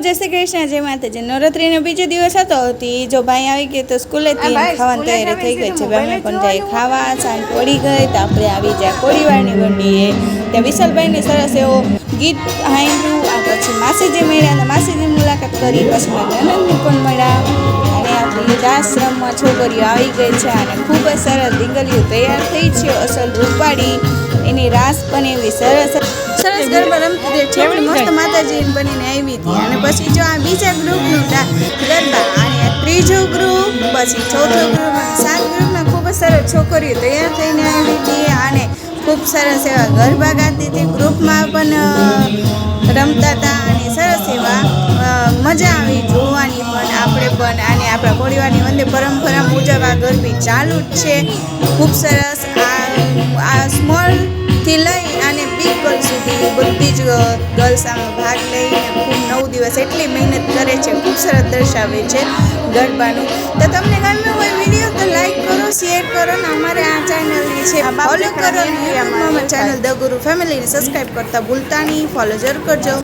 જય શ્રી કૃષ્ણ, જય માતાજી। નવરાત્રીનો બીજો દિવસ હતો તે જો ભાઈ આવી ગઈ તો સ્કૂલેથી ખાવાની તૈયારી થઈ ગઈ છે। અમે પણ જાય ખાવા, સાંજ પડી ગઈ તો આપણે આવી જાય કોળીવારની ગંડીએ। ત્યાં વિશાલભાઈને સરસ એવો ગીત સાંભળ્યું। આ પછી માસીજી મળ્યા અને માસીજીની મુલાકાત કરી। પછી મારા નણંદને પણ મળ્યા અને આપણી આશ્રમમાં છોકરીઓ આવી ગઈ છે અને ખૂબ જ સરસ ડીંગલીઓ તૈયાર થઈ છે, અસલ રૂપાળી। એની રાસ પણ એવી સરસ ગરબા રમતી છે, મસ્ત માતાજી બનીને આવી હતી। અને પછી જો આ બીજા ગ્રુપનું ગરબા અને ત્રીજું ગ્રુપ, પછી ચોથું ગ્રુપ અને 7 ગ્રુપના ખૂબ જ સરસ છોકરીઓ તૈયાર થઈને આવી હતી અને ખૂબ સરસ એવા ગરબા ગાતી હતી। ગ્રુપમાં પણ રમતા હતા અને સરસ એવા મજા આવી જોવાની પણ આપણે પણ। અને આપણા કોળીવારની વંદે પરંપરા મુજબ આ ગરબી ચાલુ જ છે, ખૂબ સરસ। આ સ્મોલથી લઈ અને બિગ ગર્લ સુધી બધી જ ગર્લ્સ આમાં ભાગ લઈને ખૂબ 9 દિવસ એટલી મહેનત કરે છે, ખૂબ સરસ દર્શાવે છે ગરબાનું। તો તમને ગમ્યું હોય વિડીયો તો લાઈક કરો, શેર કરો ને અમારે આ ચેનલની છે ફોલો કરો। યુટ્યુબમાં ચેનલ ધ ગુરુ ફેમિલીને સબસ્ક્રાઈબ કરતા ભૂલતા નહીં, ફોલો જરૂર કરજો।